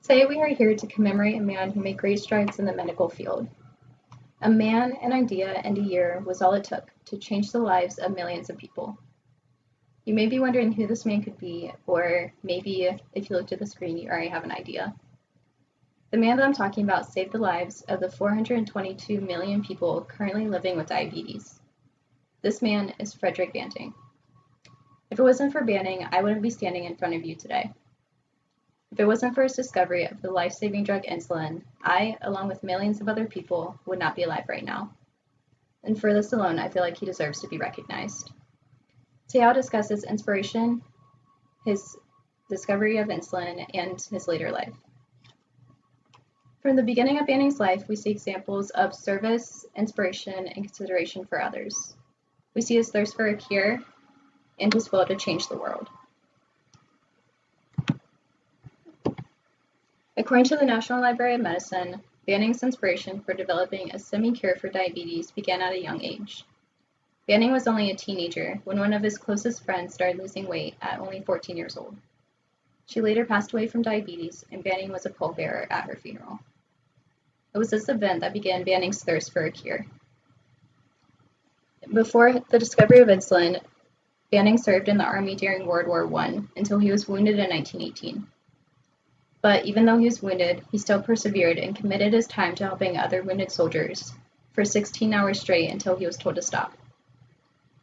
Today we are here to commemorate a man who made great strides in the medical field. A man, an idea, and a year was all it took to change the lives of millions of people. You may be wondering who this man could be, or maybe if you looked at the screen you already have an idea. The man that I'm talking about saved the lives of the 422 million people currently living with diabetes. This man is Frederick Banting. If it wasn't for Banting, I wouldn't be standing in front of you today. If it wasn't for his discovery of the life-saving drug insulin, I, along with millions of other people, would not be alive right now. And for this alone, I feel like he deserves to be recognized. Today I'll discuss his inspiration, his discovery of insulin, and his later life. From the beginning of Banting's life, we see examples of service, inspiration, and consideration for others. We see his thirst for a cure and his will to change the world. According to the National Library of Medicine, Banting's inspiration for developing a semi-cure for diabetes began at a young age. Banting was only a teenager when one of his closest friends started losing weight at only 14 years old. She later passed away from diabetes, and Banting was a pallbearer at her funeral. It was this event that began Banting's thirst for a cure. Before the discovery of insulin, Banting served in the Army during World War I until he was wounded in 1918. But even though he was wounded, he still persevered and committed his time to helping other wounded soldiers for 16 hours straight until he was told to stop.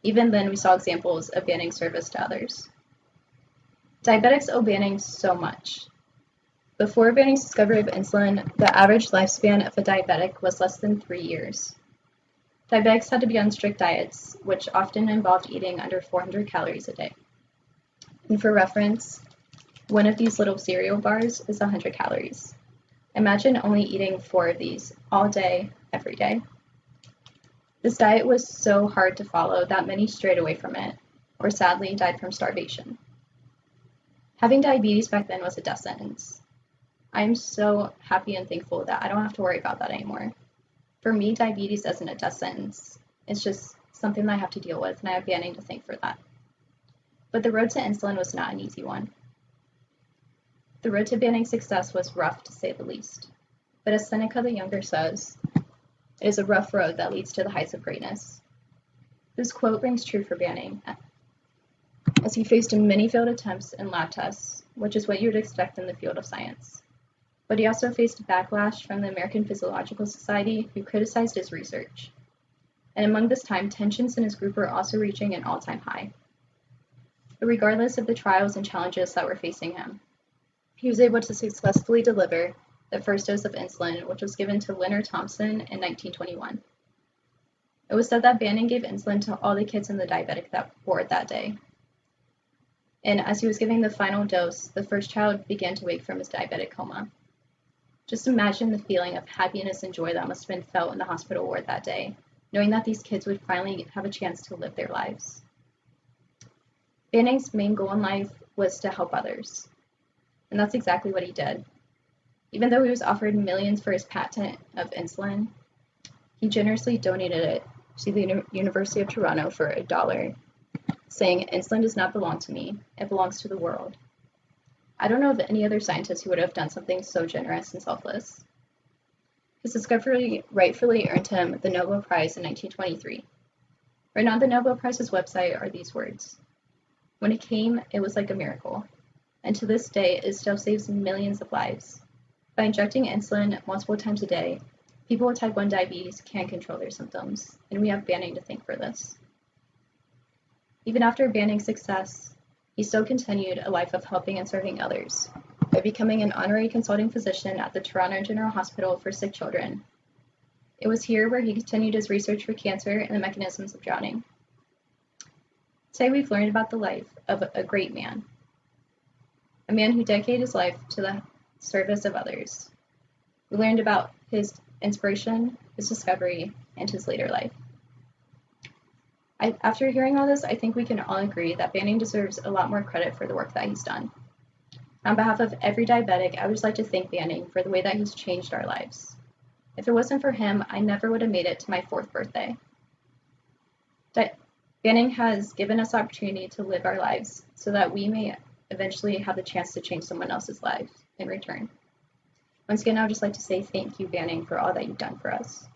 Even then, we saw examples of Banting's service to others. Diabetics owe Banting so much. Before Banting's discovery of insulin, the average lifespan of a diabetic was less than 3 years. Diabetics had to be on strict diets, which often involved eating under 400 calories a day. And for reference, one of these little cereal bars is 100 calories. Imagine only eating 4 of these all day, every day. This diet was so hard to follow that many strayed away from it, or sadly died from starvation. Having diabetes back then was a death sentence. I am so happy and thankful that I don't have to worry about that anymore. For me, diabetes isn't a death sentence. It's just something that I have to deal with, and I have Banting to thank for that. But the road to insulin was not an easy one. The road to Banting's success was rough, to say the least. But as Seneca the Younger says, it is a rough road that leads to the heights of greatness. This quote rings true for Banting, as he faced many failed attempts and lab tests, which is what you would expect in the field of science. But he also faced backlash from the American Physiological Society, who criticized his research. And among this time, tensions in his group were also reaching an all-time high. But regardless of the trials and challenges that were facing him, he was able to successfully deliver the first dose of insulin, which was given to Leonard Thompson in 1921. It was said that Banting gave insulin to all the kids in the diabetic ward that day. And as he was giving the final dose, the first child began to wake from his diabetic coma. Just imagine the feeling of happiness and joy that must have been felt in the hospital ward that day, knowing that these kids would finally have a chance to live their lives. Banting's main goal in life was to help others. And that's exactly what he did. Even though he was offered millions for his patent of insulin, he generously donated it to the University of Toronto for $1, saying, "Insulin does not belong to me, it belongs to the world." I don't know of any other scientist who would have done something so generous and selfless. His discovery rightfully earned him the Nobel Prize in 1923. Right now, the Nobel Prize's website are these words: "When it came, it was like a miracle. And to this day, it still saves millions of lives. By injecting insulin multiple times a day, people with type 1 diabetes can control their symptoms, and we have Banting to thank for this." Even after Banting's success, he still continued a life of helping and serving others by becoming an honorary consulting physician at the Toronto General Hospital for Sick Children. It was here where he continued his research for cancer and the mechanisms of drowning. Today we've learned about the life of a great man, a man who dedicated his life to the service of others. We learned about his inspiration, his discovery, and his later life. After hearing all this, I think we can all agree that Banting deserves a lot more credit for the work that he's done. On behalf of every diabetic, I would just like to thank Banting for the way that he's changed our lives. If it wasn't for him, I never would have made it to my 4th birthday. Banting has given us the opportunity to live our lives so that we may eventually have the chance to change someone else's life in return. Once again, I would just like to say thank you, Banting, for all that you've done for us.